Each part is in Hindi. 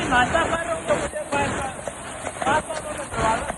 नाश्ता कर रहे हो तो मुझे बात में दरवाजा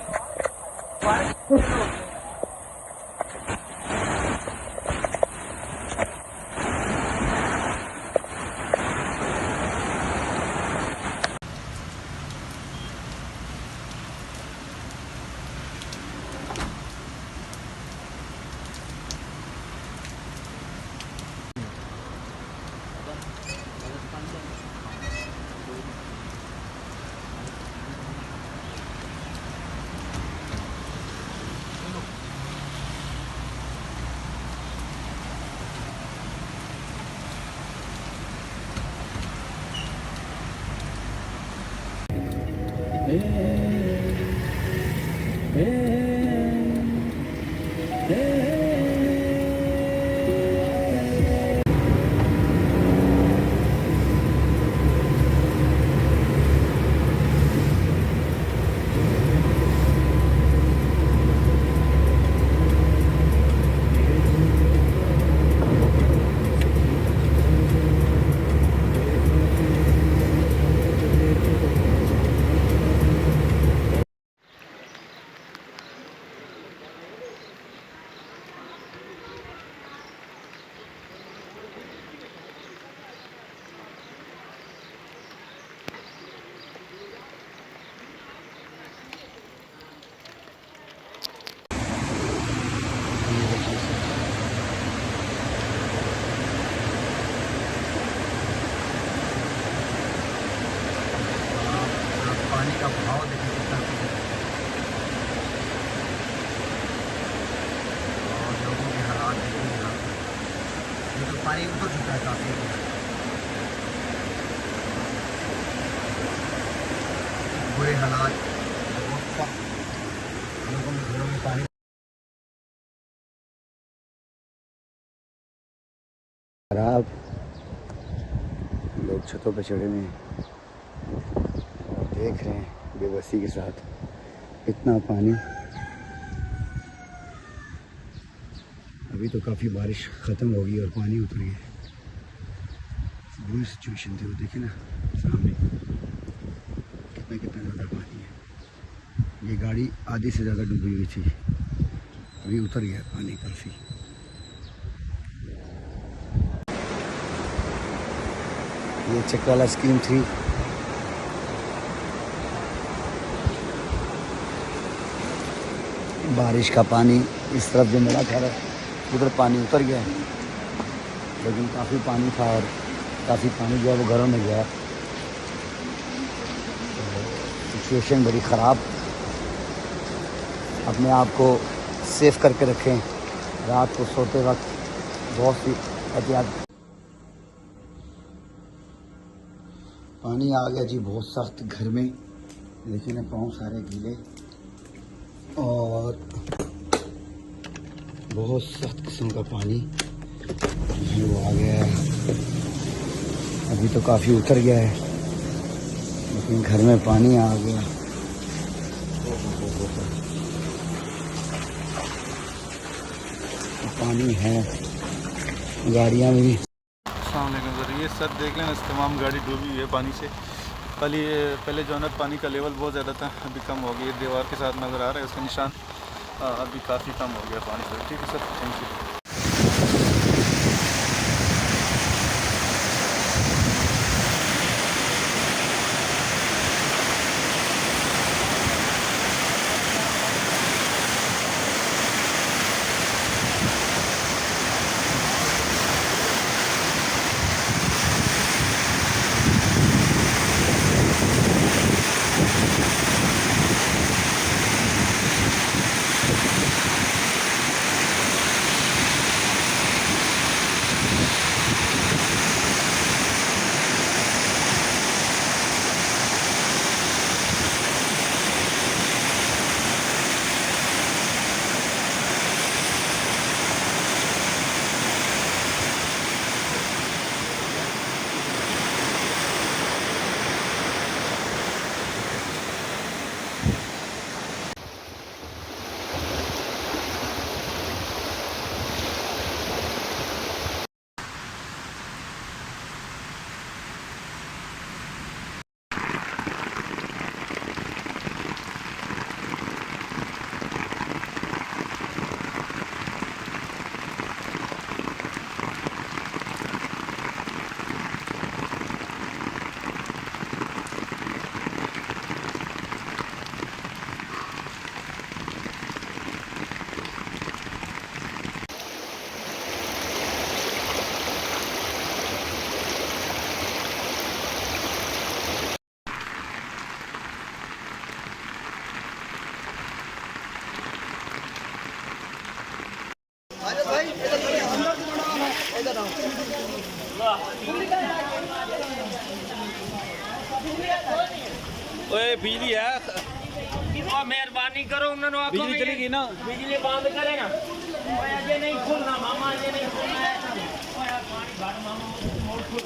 पानी का भाव देखिए कितना और लोगों के हालात देखिए यहाँ ये तो पानी ऊपर चुका है काफ़ी बुरे हालात बहुत सख्त लोगों के घरों में पानी खराब लोग छतों पे चढ़े हुए हैं देख रहे हैं बेबसी के साथ इतना पानी। अभी तो काफ़ी बारिश ख़त्म हो गई और पानी उतर गया। बुरी सिचुएशन थी वो देखिए ना सामने कितना कितना ज़्यादा पानी है। ये गाड़ी आधी से ज़्यादा डूबी हुई थी अभी उतर गया पानी काफ़ी। ये चक्राला स्कीम थी बारिश का पानी इस तरफ जो मिला था उधर पानी उतर गया है लेकिन काफ़ी पानी था और काफ़ी पानी जो है वो घरों में गया। तो सिचुएशन बड़ी ख़राब। अपने आप को सेफ करके रखें। रात को सोते वक्त बहुत सी एहतियात। पानी आ गया जी बहुत सख्त घर में लेकिन पाँव सारे गीले और बहुत सख्त किस्म का पानी वो आ गया है। अभी तो काफ़ी उतर गया है लेकिन घर में पानी आ गया। पानी है गाड़ियाँ भी। सर ये सर देख लें तमाम गाड़ी डूबी हुई है पानी से। पहले जो है ना पानी का लेवल बहुत ज़्यादा था अभी कम हो गया। दीवार के साथ नज़र आ रहा है उसका निशान अभी काफ़ी कम हो गया पानी सर। ठीक है सर थैंक यू। ओए बिजली है, मेहरबानी करो उन्होंने आखो बिजली चली गई ना। बिजली बंद करे ना, अजय नहीं खुलना मामा, अजय नहीं खुलना है। पानी भर मामा मोड़ खुल।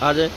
आ जाए।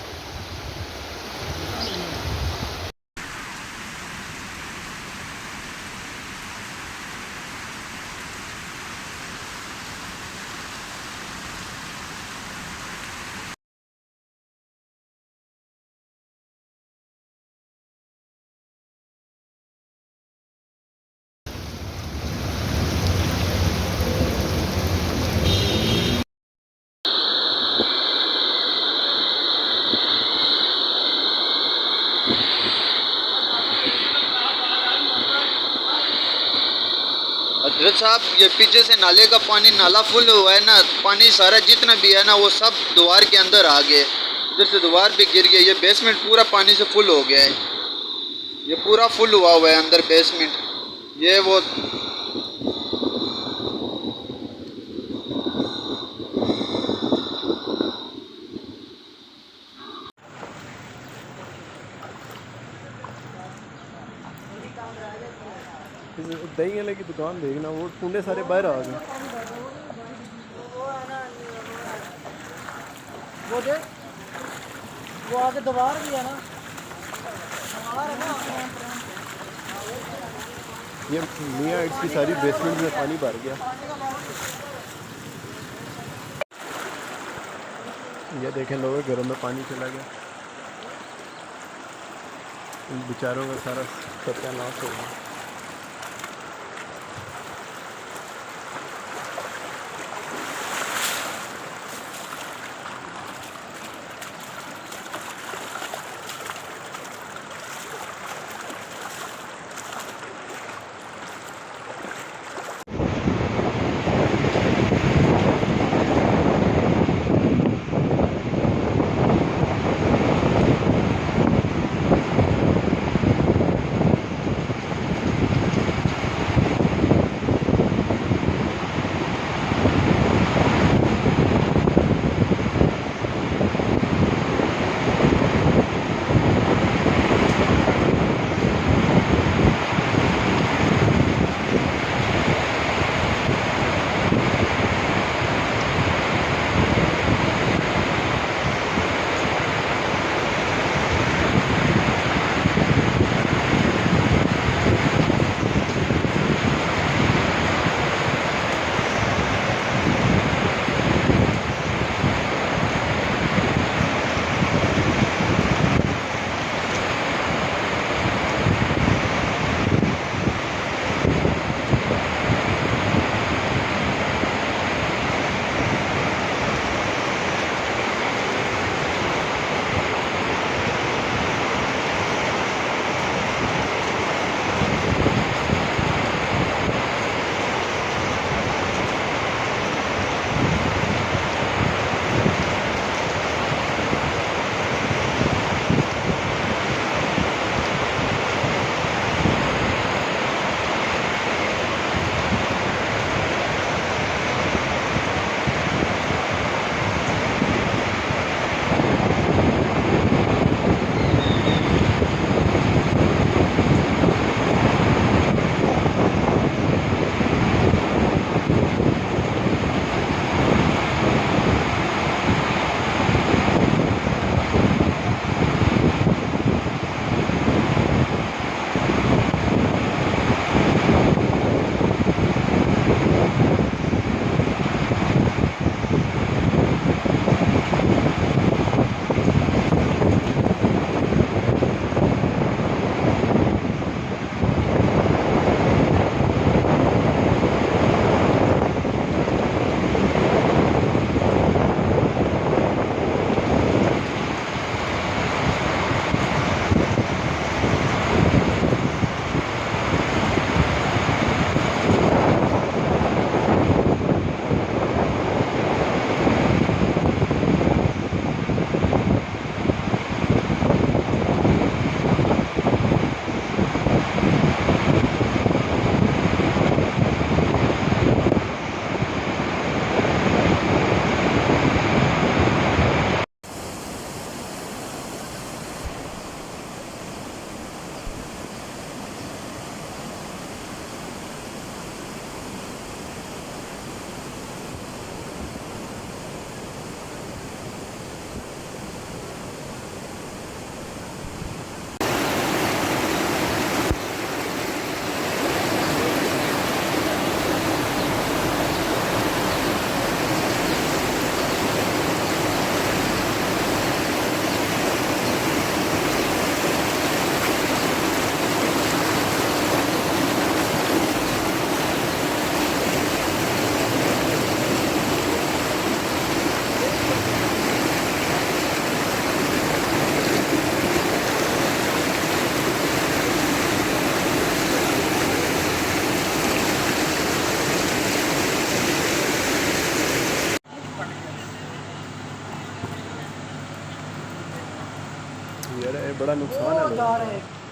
हजरत साहब, ये पीछे से नाले का पानी, नाला फुल हुआ है ना, पानी सारा जितना भी है ना वो सब द्वार के अंदर आ गया। इधर से द्वार भी गिर गया, ये बेसमेंट पूरा पानी से फुल हो गया है, ये पूरा फुल हुआ है अंदर बेसमेंट। ये वो दही वाले की दुकान देखना, वो टूंडे सारे बाहर आ गए। वो आगे दीवार भी है ना, ये मियाँ इट्स की सारी बेसमेंट में पानी भर गया। ये देखें लोगों के घरों में पानी चला गया। इन बेचारों का सारा सत्यानाश हो गया। यार ये बड़ा नुकसान है लोगों को।